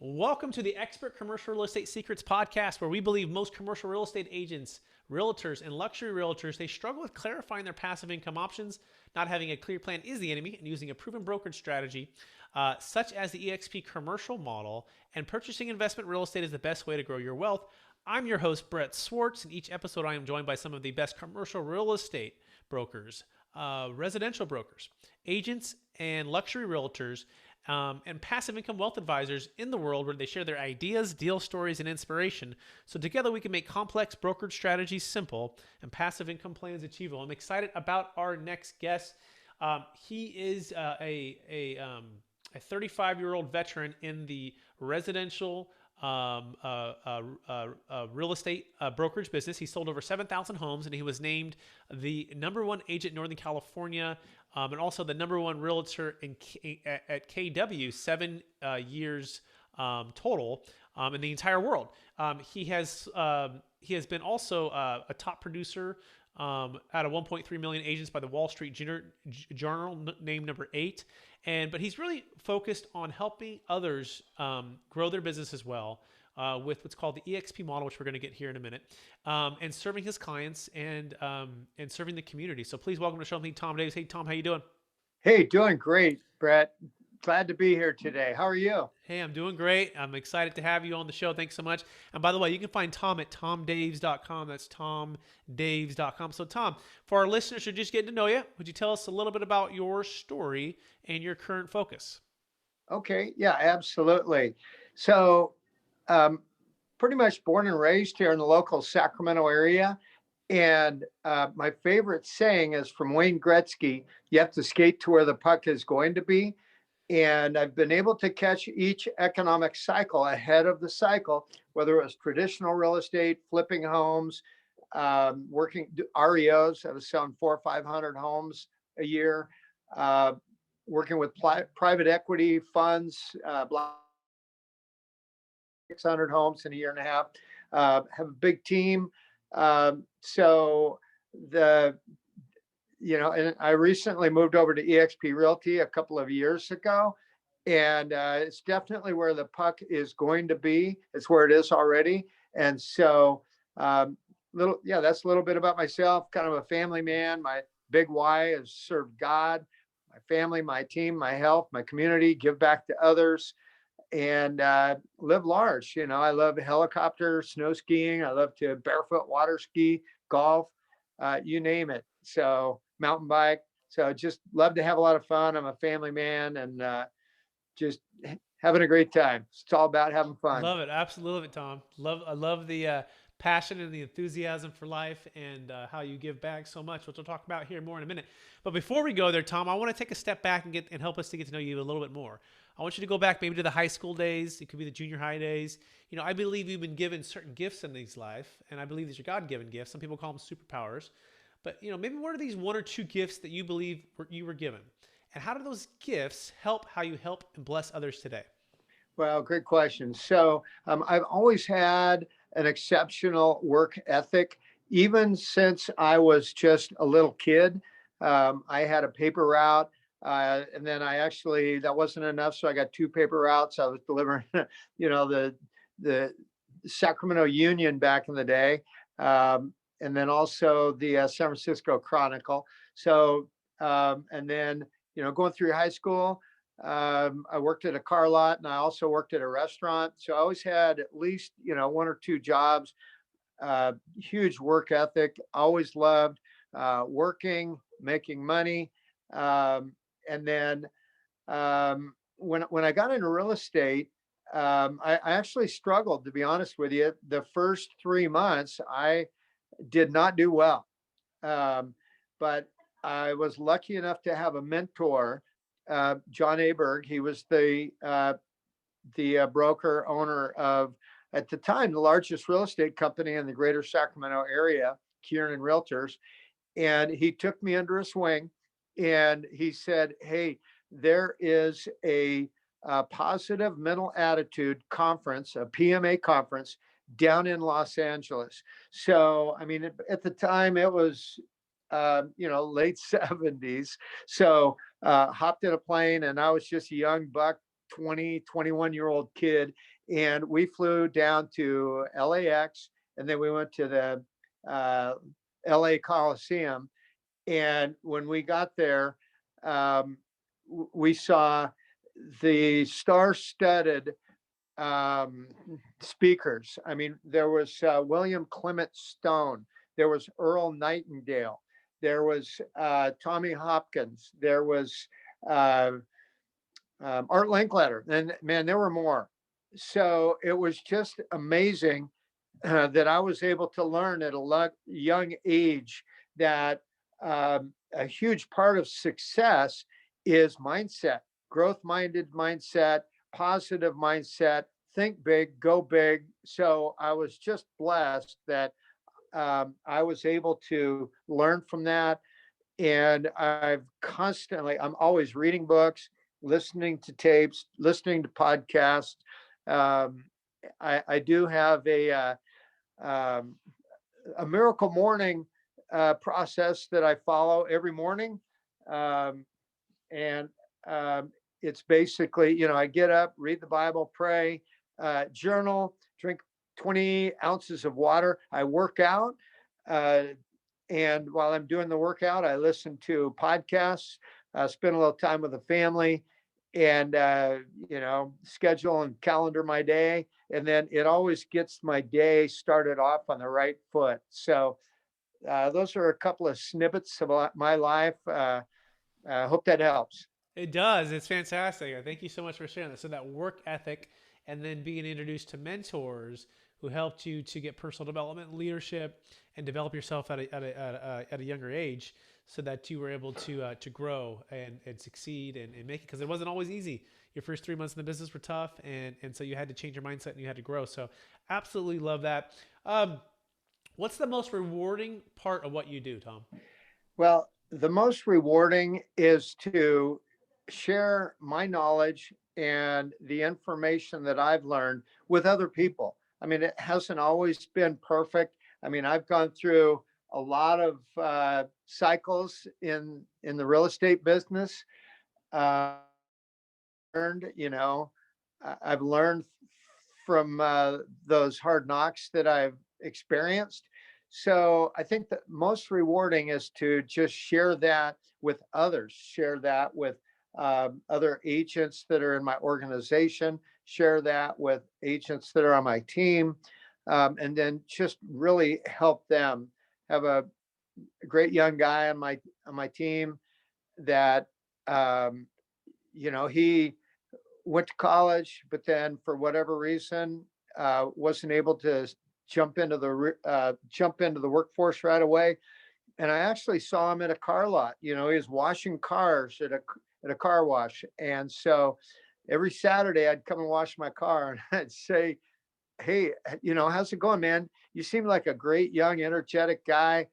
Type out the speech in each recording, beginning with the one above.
Welcome to the Expert Commercial Real Estate Secrets podcast, where we believe most commercial real estate agents, realtors, and luxury realtors, they struggle with clarifying their passive income options. Not having a clear plan is the enemy, and using a proven brokerage strategy, such as the eXp commercial model, and purchasing investment real estate is the best way to grow your wealth. I'm your host, Brett Swarts. In each episode, I am joined by some of the best commercial real estate brokers, residential brokers, agents, and luxury realtors, and passive income wealth advisors in the world, where they share their ideas, deal stories, and inspiration. So together we can make complex brokerage strategies simple and passive income plans achievable. I'm excited about our next guest. He is a 35-year-old veteran in the residential real estate brokerage business. He sold over 7,000 homes, and he was named the #1 agent in Northern California, and also the #1 realtor at KW, 7 years total in the entire world. He has been also a top producer out of 1.3 million agents by the Wall Street Journal, named #8. But he's really focused on helping others grow their business as well, with what's called the eXp model, which we're going to get here in a minute, and serving his clients and serving the community. So please welcome to the show, Tom Davis. Hey, Tom, how you doing? Hey, doing great, Brett. Glad to be here today. How are you? Hey, I'm doing great. I'm excited to have you on the show. Thanks so much. And by the way, you can find Tom at tomdaves.com. That's tomdaves.com. So Tom, for our listeners who are just getting to know you, would you tell us a little bit about your story and your current focus? Okay, yeah, absolutely. So, pretty much born and raised here in the local Sacramento area. And my favorite saying is from Wayne Gretzky: you have to skate to where the puck is going to be. And I've been able to catch each economic cycle ahead of the cycle, whether it was traditional real estate, flipping homes, working REOs. I was selling 400 or 500 homes a year, working with private equity funds, 600 homes in a year and a half. Have a big team. So the and I recently moved over to eXp Realty a couple of years ago, and it's definitely where the puck is going to be. It's where it is already. And so, that's a little bit about myself. Kind of a family man. My big why is serve God, my family, my team, my health, my community, give back to others, and live large. I love helicopter, snow skiing. I love to barefoot water ski, golf, you name it. So mountain bike. So just love to have a lot of fun. I'm a family man, and just having a great time. It's all about having fun. Love it. Absolutely love it, Tom. I love the passion and the enthusiasm for life, and how you give back so much, which we'll talk about here more in a minute. But before we go there, Tom, I want to take a step back and help us to get to know you a little bit more. I want you to go back maybe to the high school days. It could be the junior high days. I believe you've been given certain gifts in these life, and I believe these are God-given gifts. Some people call them superpowers. But maybe what are these 1 or 2 gifts that you believe you were given? And how do those gifts help how you help and bless others today? Well, great question. So I've always had an exceptional work ethic, even since I was just a little kid. I had a paper route, and then that wasn't enough, so I got 2 paper routes. I was delivering, the Sacramento Union back in the day, and then also the San Francisco Chronicle. So, and then going through high school. I worked at a car lot, and I also worked at a restaurant. So I always had at least, 1 or 2 jobs, huge work ethic, always loved working, making money. And then when I got into real estate, I actually struggled, to be honest with you. The first 3 months, I did not do well. But I was lucky enough to have a mentor, John Aberg. He was the broker owner of, at the time, the largest real estate company in the greater Sacramento area, KW Realtors. And he took me under his wing, and he said, "Hey, there is a positive mental attitude conference, a PMA conference down in Los Angeles." So, I mean, at the time it was, late 70s. So hopped in a plane, and I was just a young buck 21-year-old kid. And we flew down to LAX, and then we went to the LA Coliseum. And when we got there, we saw the star-studded speakers. I mean, there was William Clement Stone, there was Earl Nightingale, there was Tommy Hopkins, there was Art Linkletter, and man, there were more. So it was just amazing that I was able to learn at a young age that a huge part of success is mindset, growth-minded mindset, positive mindset, think big, go big. So I was just blessed that I was able to learn from that. And I'm always reading books, listening to tapes, listening to podcasts. I do have a Miracle Morning process that I follow every morning. And it's basically, I get up, read the Bible, pray, journal, drink 20 ounces of water. I work out. And while I'm doing the workout, I listen to podcasts, spend a little time with the family, and, schedule and calendar my day. And then it always gets my day started off on the right foot. So those are a couple of snippets of my life. I hope that helps. It does. It's fantastic. Thank you so much for sharing that. So that work ethic, and then being introduced to mentors who helped you to get personal development, leadership, and develop yourself at a younger age, so that you were able to grow and succeed and make it, because it wasn't always easy. Your first 3 months in the business were tough, and so you had to change your mindset and you had to grow. So absolutely love that. What's the most rewarding part of what you do, Tom? Well, the most rewarding is to share my knowledge and the information that I've learned with other people. I mean, it hasn't always been perfect. I mean, I've gone through a lot of cycles in the real estate business. I've learned from those hard knocks that I've experienced. So I think that most rewarding is to just share that with others, share that with other agents that are in my organization, share that with agents that are on my team, and then just really help them. Have a great young guy on my team that he went to college, but then for whatever reason wasn't able to jump into the workforce right away. And I actually saw him at a car lot. He was washing cars at a car wash. And so every Saturday I'd come and wash my car, and I'd say, "Hey, how's it going, man? You seem like a great young, energetic guy."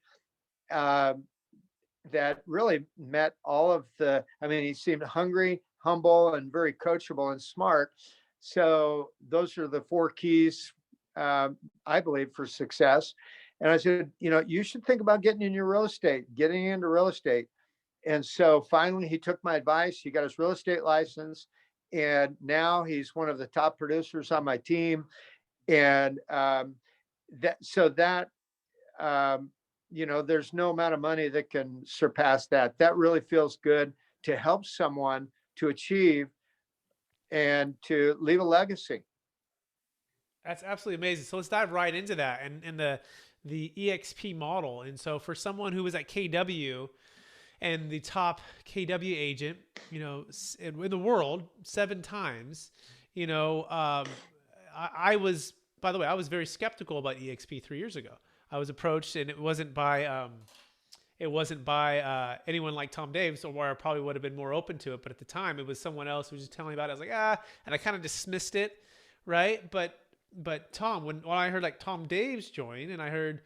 That really met all of he seemed hungry, humble, and very coachable and smart. So those are the four keys, I believe, for success. And I said, you should think about getting into real estate. And so finally he took my advice. He got his real estate license, and now he's one of the top producers on my team. And there's no amount of money that can surpass that. That really feels good, to help someone to achieve and to leave a legacy. That's absolutely amazing. So let's dive right into that, and the eXp model. And so for someone who was at KW and the top KW agent, in the world 7 times, I was, by the way, I was very skeptical about eXp 3 years ago. I was approached, and it wasn't by anyone like Tom Daves, or where I probably would have been more open to it. But at the time, it was someone else who was just telling me about it. I was like, and I kind of dismissed it, right? But Tom, when I heard like Tom Daves join, and I heard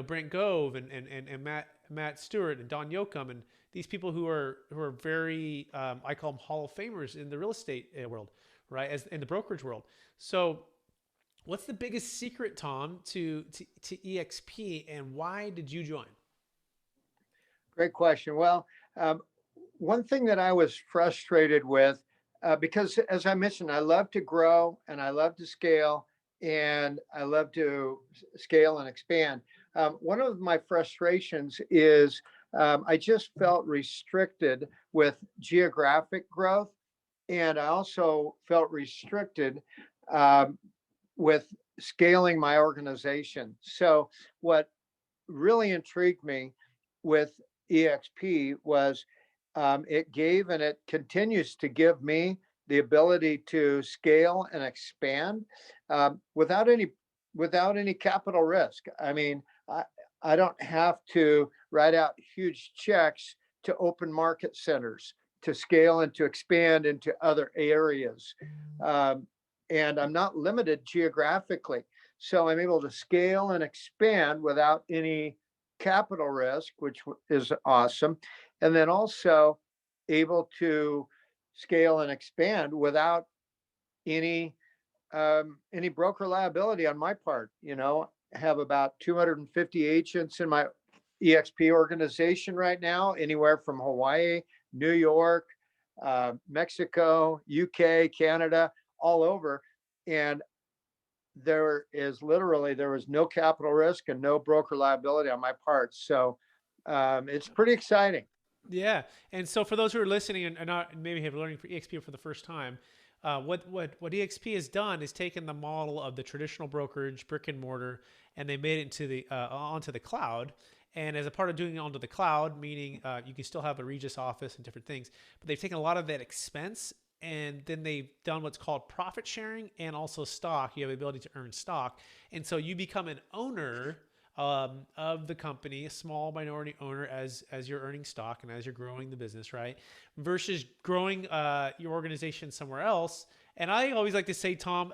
Brent Gove and Matt Stewart and Don Yoakum, and these people who are very I call them Hall of Famers in the real estate world, right? As in the brokerage world. So what's the biggest secret, Tom, to eXp, and why did you join? Great question. Well, one thing that I was frustrated with because as I mentioned, I love to grow and I love to scale and I love to scale and expand. One of my frustrations is I just felt restricted with geographic growth. And I also felt restricted um, with scaling my organization. So, what really intrigued me with eXp was it gave and it continues to give me the ability to scale and expand without any capital risk. I mean, I don't have to write out huge checks to open market centers to scale and to expand into other areas. Um, and I'm not limited geographically. So I'm able to scale and expand without any capital risk, which is awesome. And then also able to scale and expand without any any broker liability on my part. You know, I have about 250 agents in my eXp organization right now, anywhere from Hawaii, New York, Mexico, UK, Canada, all over. And there was no capital risk and no broker liability on my part. So it's pretty exciting. Yeah. And so for those who are listening and not maybe have learning for eXp for the first time, what eXp has done is taken the model of the traditional brokerage brick and mortar, and they made it into the onto the cloud. And as a part of doing it onto the cloud, meaning you can still have a Regis office and different things, but they've taken a lot of that expense and then they've done what's called profit sharing and also stock. You have the ability to earn stock, and so you become an owner of the company, a small minority owner, as you're earning stock and as you're growing the business, right? Versus growing your organization somewhere else. And I always like to say, Tom,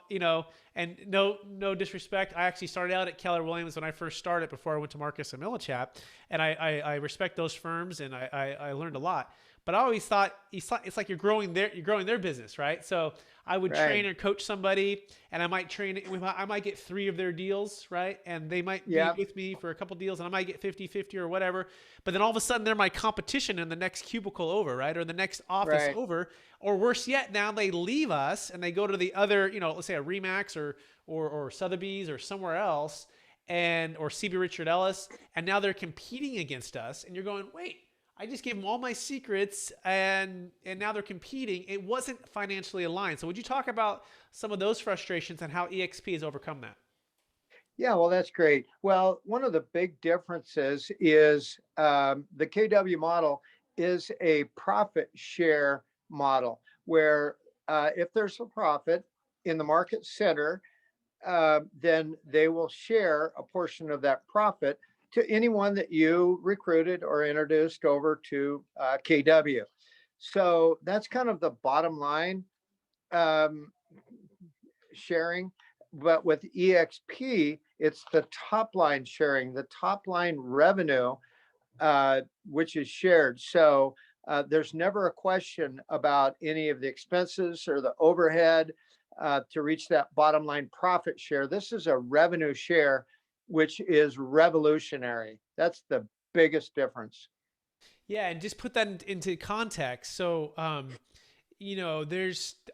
and no disrespect, I actually started out at Keller Williams when I first started before I went to Marcus and Millichap, and I respect those firms and I learned a lot. But I always thought it's like you're growing their business, right? So I would Right. train or coach somebody, and I might get 3 of their deals, right? And they might be Yeah. with me for a couple deals, and I might get 50-50 or whatever. But then all of a sudden, they're my competition in the next cubicle over, right? Or the next office Right. over. Or worse yet, now they leave us and they go to the other, let's say a Remax or Sotheby's or somewhere else, or CB Richard Ellis, and now they're competing against us. And you're going, wait. I just gave them all my secrets, and now they're competing. It wasn't financially aligned. So would you talk about some of those frustrations and how eXp has overcome that? Yeah, well, that's great. Well, one of the big differences is the KW model is a profit share model where if there's a profit in the market center, then they will share a portion of that profit to anyone that you recruited or introduced over to KW. So that's kind of the bottom line um, sharing. But with eXp, it's the top line sharing, the top line revenue, which is shared. So there's never a question about any of the expenses or the overhead to reach that bottom line profit share. This is a revenue share, which is revolutionary. That's the biggest difference. Yeah, and just put that into context. So, I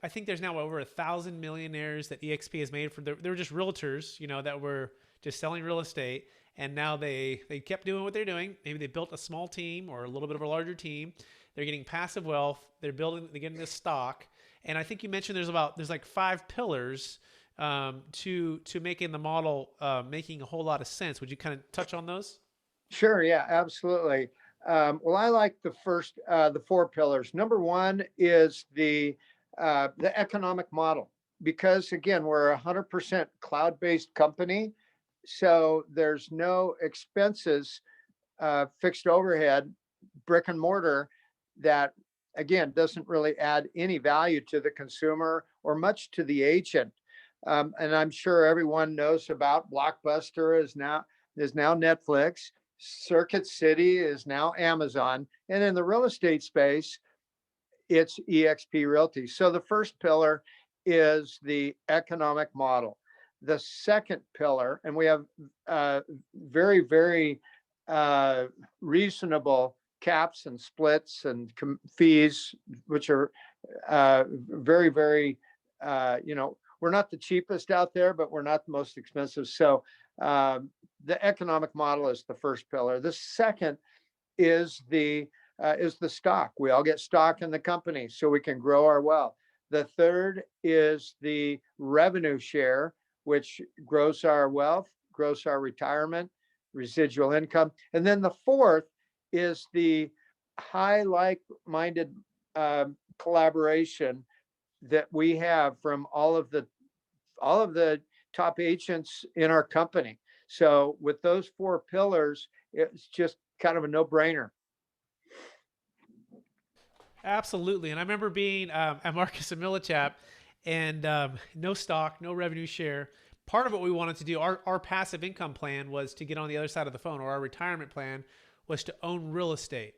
think there's now over 1,000 millionaires that EXP has made they were just realtors, that were just selling real estate, and now they kept doing what they're doing. Maybe they built a small team or a little bit of a larger team. They're getting passive wealth. They're getting this stock, and I think you mentioned there's like 5 pillars to making the model making a whole lot of sense. Would you kind of touch on those? Sure. Yeah, absolutely. Well, I like the 4 pillars. Number one is the economic model, because again, we're a 100% cloud-based company, so there's no expenses, fixed overhead, brick and mortar, that again doesn't really add any value to the consumer or much to the agent. And I'm sure everyone knows about Blockbuster is now Netflix. Circuit City is now Amazon. And in the real estate space, it's eXp Realty. So the first pillar is the economic model. The second pillar, and we have very, very reasonable caps and splits and fees, which are very, very, we're not the cheapest out there, but we're not the most expensive. So the economic model is the first pillar. The second is the stock. We all get stock in the company so we can grow our wealth. The third is the revenue share, which grows our wealth, grows our retirement, residual income. And then the fourth is the high like-minded collaboration that we have from all of the top agents in our company. So with those four pillars, it's just kind of a no-brainer. Absolutely. And I remember being at Marcus Millichap and no stock, no revenue share. Part of what we wanted to do, our passive income plan was to get on the other side of the phone, or our retirement plan was to own real estate.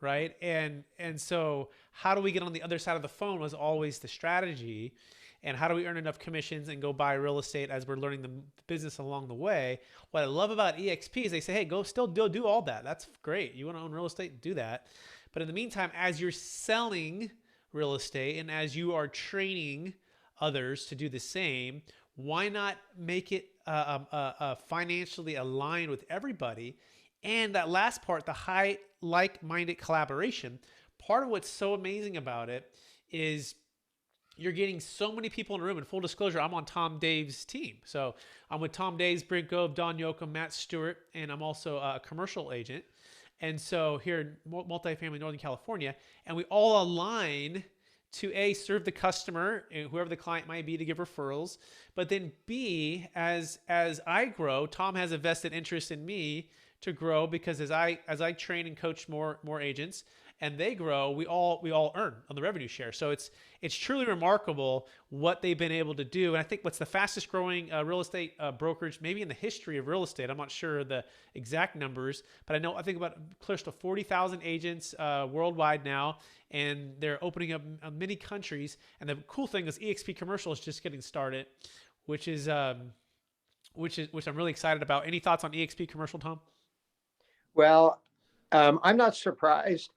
Right. And so how do we get on the other side of the phone was always the strategy. And how do we earn enough commissions and go buy real estate as we're learning the business along the way? What I love about eXp is they say, hey, go still do all that. That's great. You want to own real estate? Do that. But in the meantime, as you're selling real estate and as you are training others to do the same, why not make it financially aligned with everybody? And that last part, the high like-minded collaboration, part of what's so amazing about it is you're getting so many people in a room. And full disclosure, I'm on Tom Dave's team. So I'm with Tom Dave's, Brent Gove, Don Yoakum, Matt Stewart, and I'm also a commercial agent. And so here in multifamily Northern California, and we all align to serve the customer, whoever the client might be, to give referrals. But then B, as I grow, Tom has a vested interest in me to grow, because as I train and coach more agents and they grow, we all earn on the revenue share. So it's truly remarkable what they've been able to do. And I think what's the fastest growing real estate brokerage, maybe in the history of real estate. I'm not sure the exact numbers, but I think about close to 40,000 agents worldwide now, and they're opening up many countries. And the cool thing is eXp Commercial is just getting started, which I'm really excited about. Any thoughts on eXp Commercial, Tom? Well, I'm not surprised.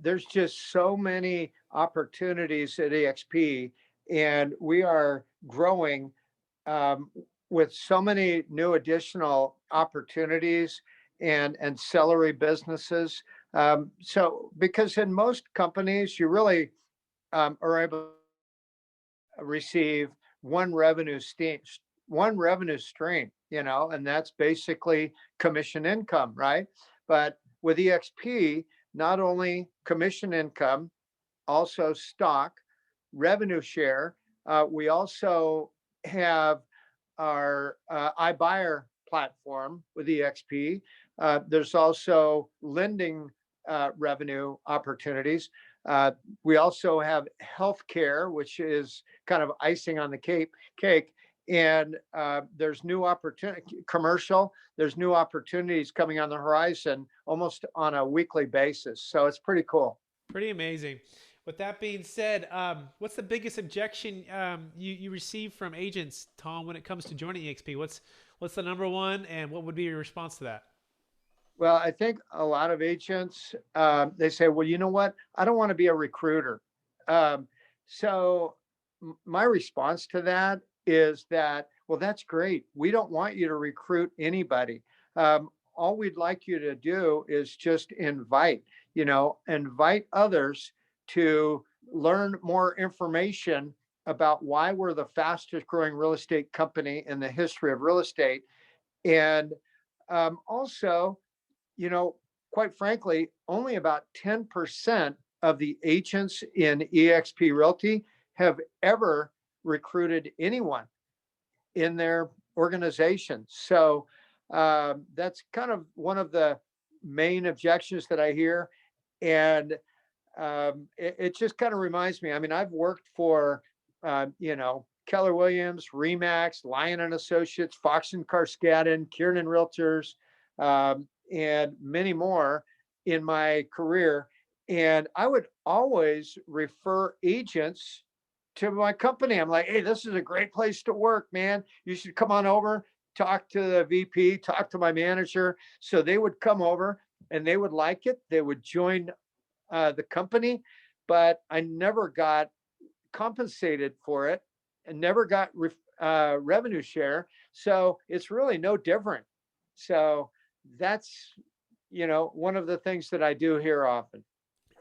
There's just so many opportunities at eXp, and we are growing with so many new additional opportunities and ancillary businesses. So because in most companies, you really are able to receive one revenue stream, and that's basically commission income, right? But with eXp, not only commission income, also stock, revenue share. We also have our iBuyer platform with eXp. There's also lending revenue opportunities. We also have healthcare, which is kind of icing on the cake. And there's new opportunity, commercial. There's new opportunities coming on the horizon almost on a weekly basis. So it's pretty cool. Pretty amazing. With that being said, what's the biggest objection you receive from agents, Tom, when it comes to joining eXp? What's the number one, and what would be your response to that? Well, I think a lot of agents, they say, well, you know what? I don't want to be a recruiter. So my response to that is that, well, that's great. We don't want you to recruit anybody. All we'd like you to do is just invite others to learn more information about why we're the fastest growing real estate company in the history of real estate. And also, quite frankly, only about 10% of the agents in eXp Realty have ever recruited anyone in their organization. So that's kind of one of the main objections that I hear. And it just kind of reminds me, I mean, I've worked for, Keller Williams, Remax, Lyon and Associates, Fox and Carskadden, Kiernan Realtors, and many more in my career. And I would always refer agents to my company. I'm like, hey, this is a great place to work, man. You should come on over, talk to the VP, talk to my manager. So they would come over and they would like it. They would join the company. But I never got compensated for it and never got revenue share. So it's really no different. So that's, one of the things that I do here often.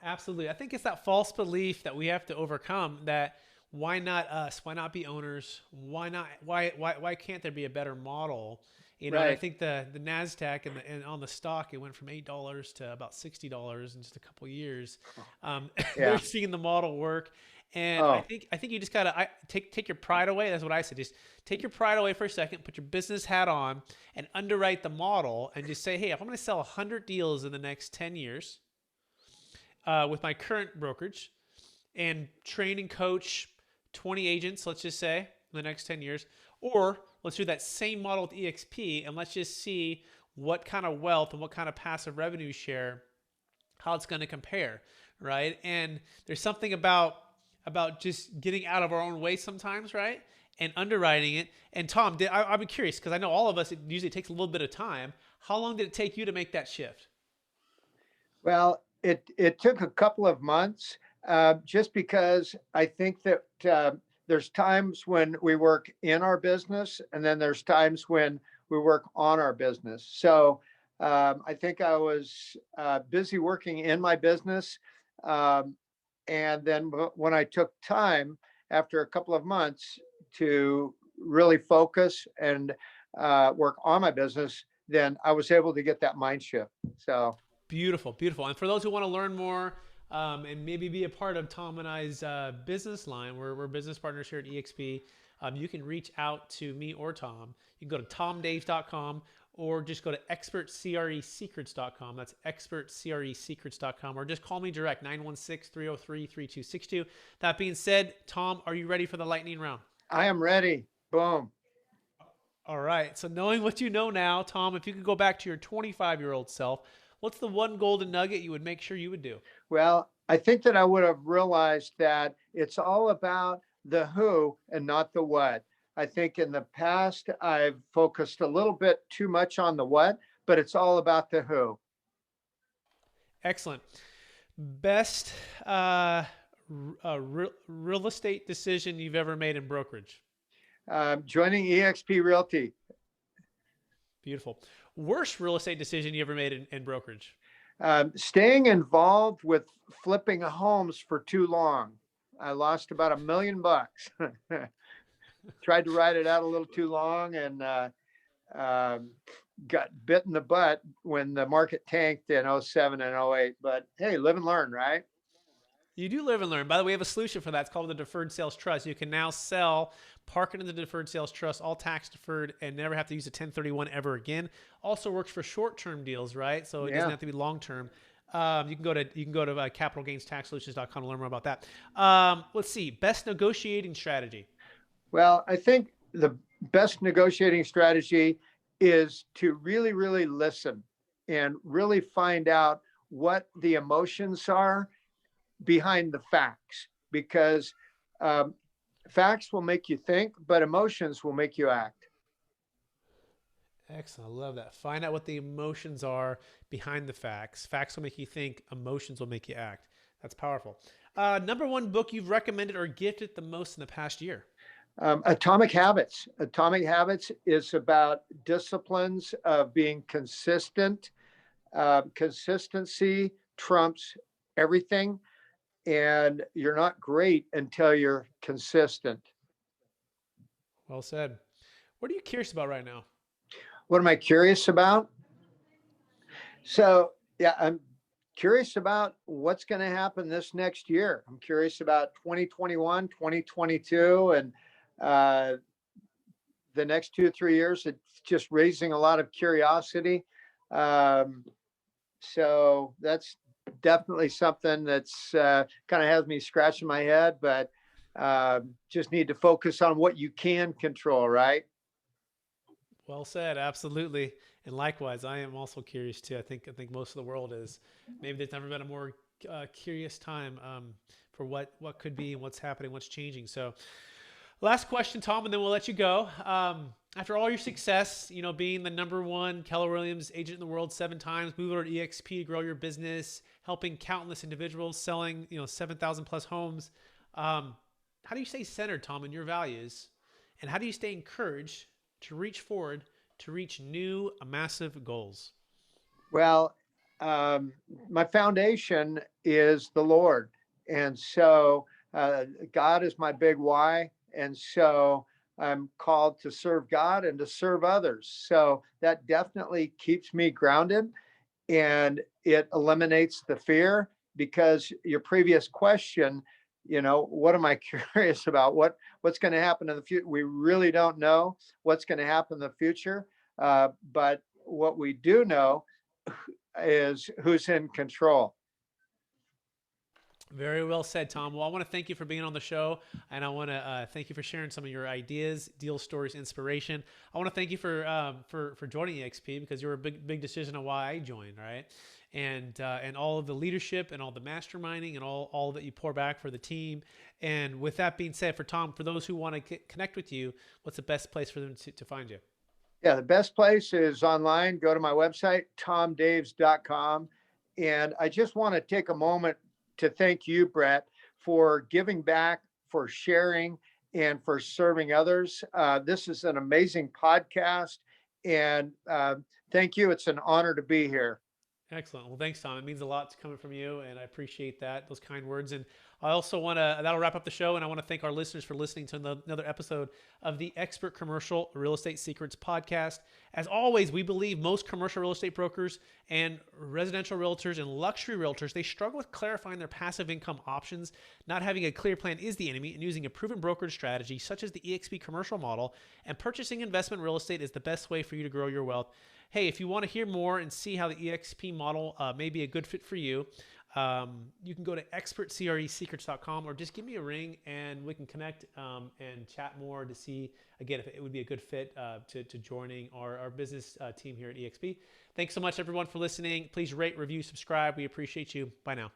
Absolutely. I think it's that false belief that we have to overcome, that why not us? Why not be owners? Why not? Why can't there be a better model? And I Right. think the Nasdaq and on the stock, it went from $8 to about $60 in just a couple of years. They're Yeah. seeing the model work, and I Oh, think I think you just gotta take your pride away. That's what I said. Just take your pride away for a second, put your business hat on, and underwrite the model, and just say, hey, if I'm going to sell 100 deals in the next 10 years with my current brokerage, and train and coach 20 agents, let's just say, in the next 10 years. Or let's do that same model with eXp, and let's just see what kind of wealth and what kind of passive revenue share, how it's going to compare, right? And there's something about just getting out of our own way sometimes, right? And underwriting it. And Tom, I'd be curious, because I know all of us, it usually takes a little bit of time. How long did it take you to make that shift? well, it took a couple of months, just because I think that there's times when we work in our business, and then there's times when we work on our business. So I think I was busy working in my business. Um, and then when I took time after a couple of months to really focus and work on my business, then I was able to get that mind shift. So, Beautiful, beautiful. And for those who want to learn more and maybe be a part of Tom and I's business line, we're business partners here at eXp. You can reach out to me or Tom. You can go to tomdave.com or just go to expertcresecrets.com. That's expertcresecrets.com, or just call me direct, 916-303-3262. That being said, Tom, are you ready for the lightning round? I am ready. Boom. All right. So knowing what you know now, Tom, if you could go back to your 25-year-old self, what's the one golden nugget you would make sure you would do? Well, I think that I would have realized that it's all about the who and not the what. I think in the past, I've focused a little bit too much on the what, but it's all about the who. Excellent. Best uh, real estate decision you've ever made in brokerage? Joining eXp Realty. Beautiful. Worst real estate decision you ever made in brokerage? Staying involved with flipping homes for too long. I lost about $1 million. Tried to ride it out a little too long, and um, got bit in the butt when the market tanked in '07 and '08. But hey, live and learn, right? You do live and learn. By the way, we have a solution for that. It's called the Deferred Sales Trust. You can now sell, park it in the Deferred Sales Trust, all tax deferred, and never have to use a 1031 ever again. Also works for short-term deals, right? So it doesn't Yeah. have to be long-term. You can go to capitalgainstaxsolutions.com to learn more about that. Let's see. Best negotiating strategy. Well, I think the best negotiating strategy is to really, really listen and really find out what the emotions are behind the facts, because um, facts will make you think, but emotions will make you act. Excellent. I love that. Find out what the emotions are behind the facts. Facts will make you think, emotions will make you act. That's powerful. Number one book you've recommended or gifted the most in the past year? Atomic Habits. Atomic Habits is about disciplines of being consistent. Consistency trumps everything, and you're not great until you're consistent. Well said. What are you curious about right now? What am I curious about? So, yeah, I'm curious about what's going to happen this next year. I'm curious about 2021, 2022, and uh, the next 2 or 3 years. It's just raising a lot of curiosity. Um, so that's definitely something that's kind of has me scratching my head, but just need to focus on what you can control, right? Well said. Absolutely. And likewise, I am also curious too. I think most of the world is. Maybe there's never been a more curious time for what could be and what's happening, what's changing. So, last question, Tom, and then we'll let you go. After all your success, being the number one Keller Williams agent in the world 7 times, moving over to eXp to grow your business, helping countless individuals, selling 7,000 plus homes. how do you stay centered, Tom, in your values? And how do you stay encouraged to reach forward to reach new, massive goals? Well, um, my foundation is the Lord. And so God is my big why. And so I'm called to serve God and to serve others. So that definitely keeps me grounded, and it eliminates the fear, because your previous question, what am I curious about? What's going to happen in the future? We really don't know what's going to happen in the future. But what we do know is who's in control. Very well said, Tom. Well, I want to thank you for being on the show, and I want to thank you for sharing some of your ideas, deal stories, inspiration. I want to thank you for joining eXp, because you were a big decision on why I joined, right? And all of the leadership and all the masterminding and all that you pour back for the team. And with that being said, for Tom, for those who want to connect with you, what's the best place for them to find you? Yeah, the best place is online. Go to my website, tomdaves.com. And I just want to take a moment to thank you, Brett, for giving back, for sharing, and for serving others. This is an amazing podcast. And thank you. It's an honor to be here. Excellent. Well, thanks, Tom. It means a lot coming from you, and I appreciate those kind words. And I also want to, that'll wrap up the show, and I want to thank our listeners for listening to another episode of the Expert Commercial Real Estate Secrets podcast. As always, we believe most commercial real estate brokers and residential realtors and luxury realtors, they struggle with clarifying their passive income options. Not having a clear plan is the enemy, and using a proven brokerage strategy such as the eXp commercial model and purchasing investment real estate is the best way for you to grow your wealth. Hey, if you want to hear more and see how the eXp model may be a good fit for you, you can go to expertcresecrets.com, or just give me a ring and we can connect and chat more to see, again, if it would be a good fit to joining our business team here at eXp. Thanks so much, everyone, for listening. Please rate, review, subscribe. We appreciate you. Bye now.